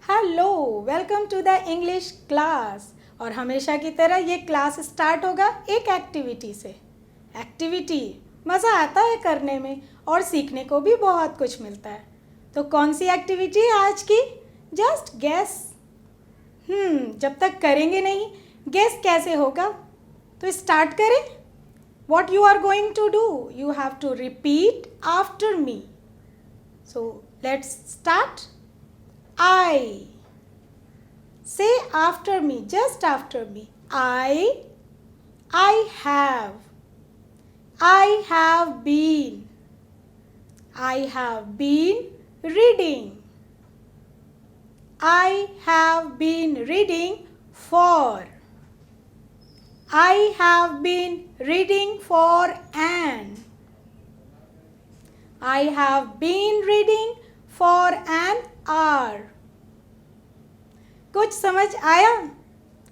Hello, welcome to the English class. और हमेशा की तरह ये क्लास स्टार्ट होगा एक एक्टिविटी से। एक्टिविटी मज़ा आता है करने में और सीखने को भी बहुत कुछ मिलता है। तो कौन सी एक्टिविटी है आज की? Just guess. जब तक करेंगे नहीं गेस कैसे होगा? तो स्टार्ट करें। What you are going to do? You have to repeat after me. So let's start. I. Say after me, just after me. I have. I have been. I have been reading. I have been reading for. I have been reading for an. I have been reading for an hour. कुछ समझ आया?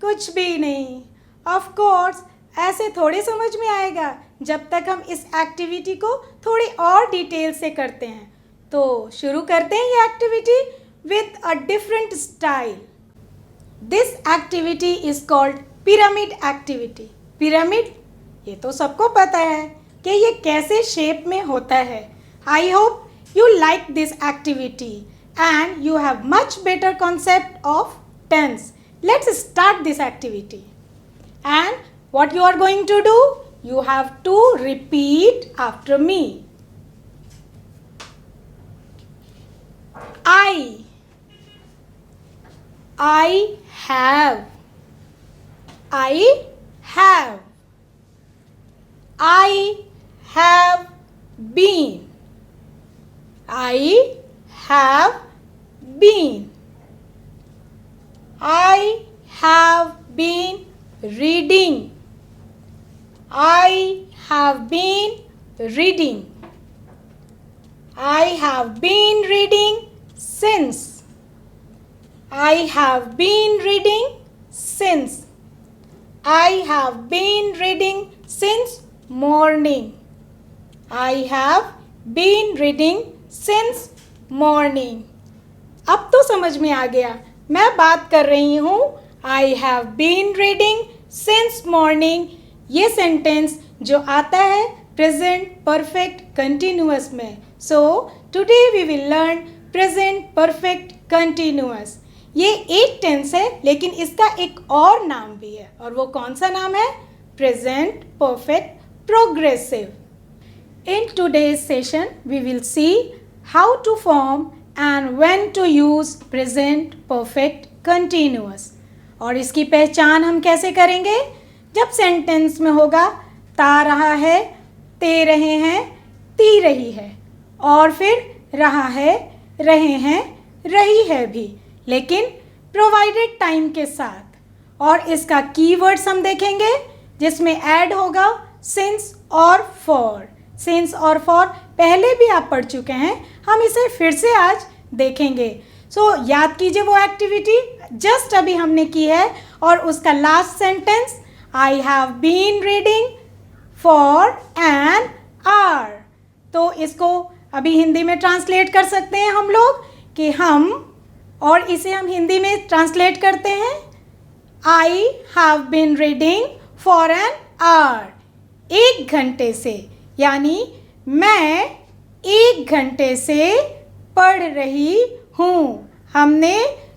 कुछ भी नहीं। Of course ऐसे थोड़ी समझ में आएगा जब तक हम इस एक्टिविटी को थोड़ी और डिटेल से करते हैं। तो शुरू करते हैं ये activity with a different style. This activity is called pyramid activity. Pyramid ये तो सबको पता है कि ये कैसे शेप में होता है। I hope you like this activity and you have much better concept of tense. Let's start this activity. And what you are going to do? You have to repeat after me. I have. I have. I have been. I have been. I have been reading. I have been reading. I have been reading since. I have been reading since. I have been reading since morning. I have been reading since morning. अब तो समझ में आ गया। मैं बात कर रही हूँ I have been reading since morning। ये सेंटेंस जो आता है प्रेजेंट परफेक्ट कंटिन्यूअस में। So today we will learn present perfect continuous. ये एक टेंस है लेकिन इसका एक और नाम भी है और वो कौन सा नाम है? Present perfect progressive. In today's session, we will see how to form and when to use present perfect continuous. और इसकी पहचान हम कैसे करेंगे? जब सेंटेंस में होगा ता रहा है, ते रहे हैं, ती रही है और फिर रहा है, रहे हैं, रही है भी, लेकिन प्रोवाइडेड टाइम के साथ। और इसका कीवर्ड्स हम देखेंगे जिसमें ऐड होगा सिंस और फॉर। सिंस और फॉर पहले भी आप पढ़ चुके हैं, हम इसे फिर से आज देखेंगे। सो याद कीजिए वो एक्टिविटी जस्ट अभी हमने की है और उसका last sentence I have been reading for an hour. तो इसको अभी हिंदी में ट्रांसलेट कर सकते हैं हम लोग कि हम, और इसे हम हिंदी में ट्रांसलेट करते हैं I have been reading for an hour. 1 घंटे से, यानी मैं 1 घंटे से पढ़ रही हूँ। हमने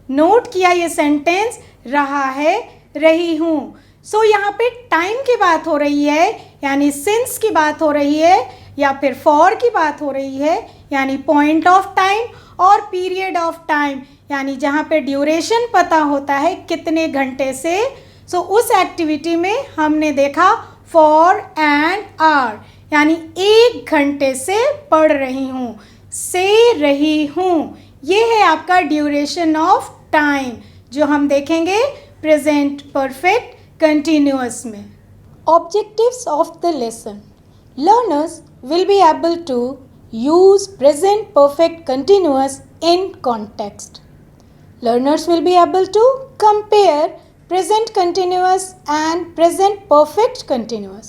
नोट किया ये सेंटेंस रहा है, रही हूँ। सो यहाँ पे टाइम की बात हो रही है यानी सिंस की बात हो रही है या फिर फॉर की बात हो रही है यानी पॉइंट ऑफ टाइम, और पीरियड ऑफ टाइम यानी जहाँ पे ड्यूरेशन पता होता है कितने घंटे से। सो उस एक्टिविटी में हमने देखा फॉर एन आवर यानी 1 घंटे से पढ़ रही हूँ, से रही हूँ। ये है आपका ड्यूरेशन ऑफ टाइम जो हम देखेंगे प्रेजेंट परफेक्ट कंटिन्यूअस में। Objectives of the lesson. Learners will be able to use present perfect continuous in context. Learners will be able to compare present continuous and present perfect continuous.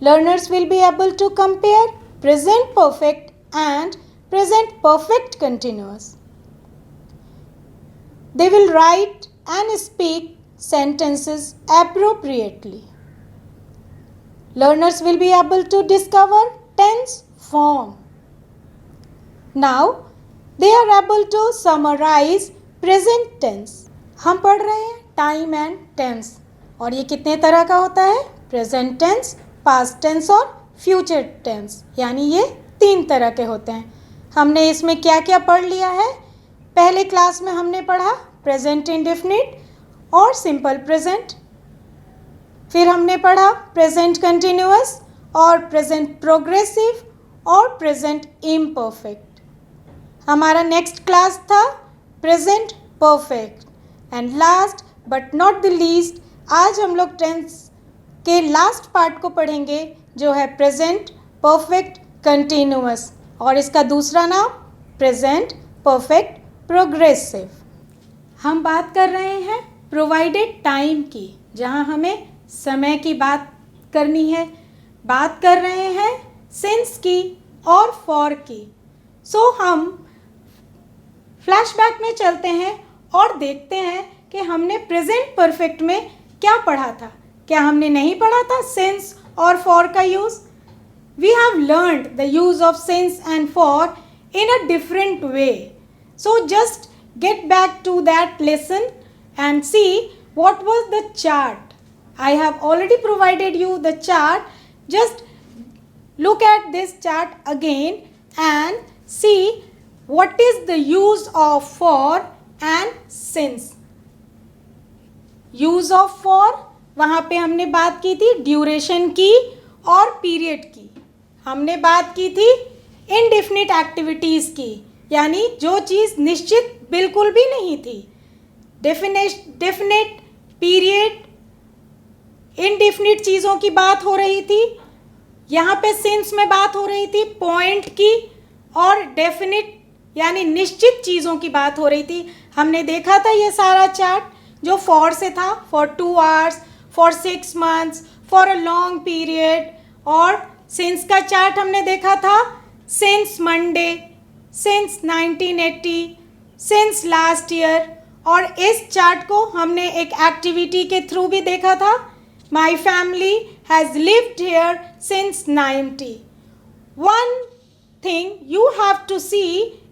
Learners will be able to compare present perfect and present perfect continuous. They will write and speak sentences appropriately. Learners will be able to discover tense form. Now they are able to summarize present tense. हम पढ़ रहे हैं time and tense, और ये कितने तरह का होता है? प्रेजेंट टेंस, पास्ट टेंस और फ्यूचर टेंस, यानी ये 3 तरह के होते हैं। हमने इसमें क्या क्या पढ़ लिया है? पहले क्लास में हमने पढ़ा प्रेजेंट इंडेफिनिट और सिंपल प्रेजेंट, फिर हमने पढ़ा प्रेजेंट कंटिन्यूअस और प्रेजेंट प्रोग्रेसिव और प्रेजेंट इम्परफेक्ट। हमारा नेक्स्ट क्लास था present perfect. And last but not the least, आज हम लोग टेंस के लास्ट पार्ट को पढ़ेंगे जो है प्रेजेंट परफेक्ट कंटिन्यूअस, और इसका दूसरा नाम प्रेजेंट परफेक्ट प्रोग्रेसिव। हम बात कर रहे हैं प्रोवाइडेड टाइम की, जहां हमें समय की बात करनी है। बात कर रहे हैं सिंस की और फॉर की। सो हम फ्लैशबैक में चलते हैं और देखते हैं कि हमने प्रेजेंट परफेक्ट में क्या पढ़ा था। क्या हमने नहीं पढ़ा था सिंस और फॉर का use? We have learned the use of since and for in a different way. So just get back to that lesson and see what was the chart. I have already provided you the chart. Just look at this chart again and see what is the use of for and since. Use of for, वहाँ पे हमने बात की थी duration की और period की। हमने बात की थी इनडेफिनिट एक्टिविटीज़ की, यानी जो चीज़ निश्चित बिल्कुल भी नहीं थी। डेफिनेट, पीरियड, इनडेफिनिट चीज़ों की बात हो रही थी। यहाँ पे सिंस में बात हो रही थी पॉइंट की, और डेफिनिट यानी निश्चित चीज़ों की बात हो रही थी। हमने देखा था ये सारा चार्ट जो फॉर से था, for 2 hours, for 6 months, for a long period. और सिंस का चार्ट हमने देखा था since Monday, since 1980, since last year. और इस चार्ट को हमने एक एक्टिविटी के थ्रू भी देखा था, my family has lived here since 90। One thing you have to see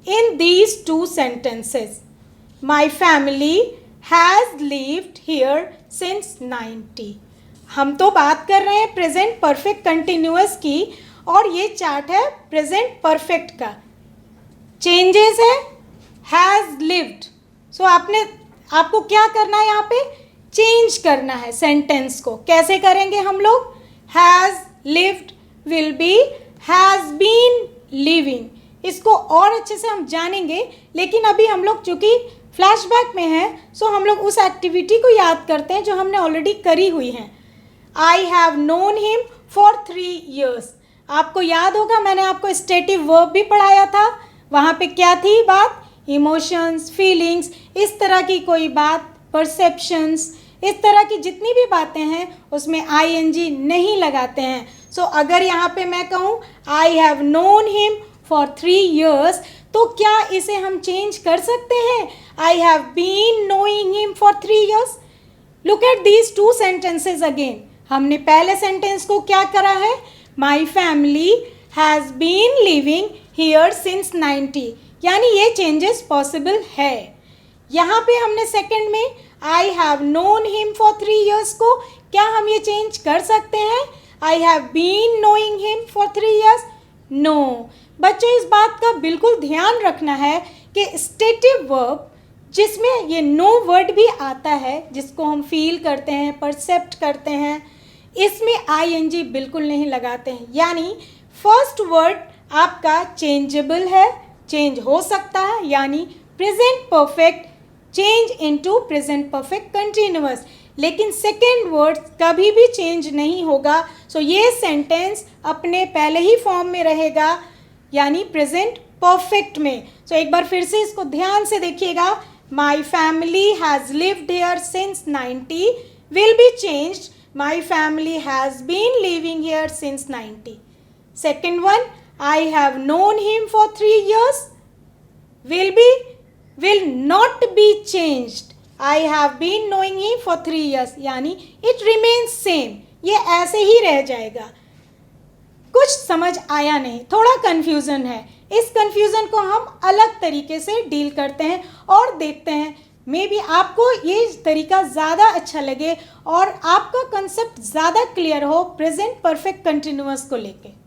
in these 2 sentences, my family has lived here since 90। हम तो बात कर रहे हैं प्रेजेंट परफेक्ट कंटिन्यूअस की, और ये चार्ट है प्रेजेंट परफेक्ट का। चेंजेस है हैज़ लिव्ड। सो आपको क्या करना है? यहाँ पे चेंज करना है सेंटेंस को। कैसे करेंगे हम लोग? Has lived will be has been living. इसको और अच्छे से हम जानेंगे, लेकिन अभी हम लोग चूँकि फ्लैशबैक में हैं, सो हम लोग उस एक्टिविटी को याद करते हैं जो हमने ऑलरेडी करी हुई हैं। I have known him for 3 years। आपको याद होगा मैंने आपको स्टेटिव वर्ब भी पढ़ाया था। वहाँ पे क्या थी बात? इमोशंस, फीलिंग्स, इस तरह की कोई बात, परसेप्शंस, इस तरह की जितनी भी बातें हैं उसमें ing नहीं लगाते हैं। सो अगर यहाँ पे मैं कहूँ I have known him for 3 years, तो क्या इसे हम चेंज कर सकते हैं? I have been knowing him for 3 years। Look at these 2 sentences again. हमने पहले सेंटेंस को क्या करा है? My family has been living here since 90, यानी ये चेंजेस पॉसिबल है। यहाँ पे हमने सेकंड में I have known him for 3 years को क्या हम ये चेंज कर सकते हैं? I have been knowing him for 3 years। No. बच्चों इस बात का बिल्कुल ध्यान रखना है कि स्टेटिव वर्ब जिसमें ये नो वर्ड भी आता है, जिसको हम फील करते हैं, परसेप्ट करते हैं, इसमें ing बिल्कुल नहीं लगाते हैं। यानी फर्स्ट वर्ड आपका चेंजेबल है, चेंज हो सकता है, यानी present perfect change into present perfect continuous, लेकिन सेकेंड वर्ड कभी भी चेंज नहीं होगा। सो ये सेंटेंस अपने पहले ही फॉर्म में रहेगा, यानी प्रेजेंट परफेक्ट में। सो एक बार फिर से इसको ध्यान से देखिएगा। My family has lived here since 90 will be changed my family has been living here since 90। Second one, I have known him for 3 years will be will not be changed. I have been knowing him for 3 years, यानी it remains same, ये ऐसे ही रह जाएगा। कुछ समझ आया नहीं, थोड़ा कन्फ्यूज़न है, इस कन्फ्यूज़न को हम अलग तरीके से डील करते हैं और देखते हैं, मे बी आपको ये तरीका ज़्यादा अच्छा लगे और आपका कंसेप्ट ज़्यादा क्लियर हो प्रेजेंट परफेक्ट कंटिन्यूअस को लेके।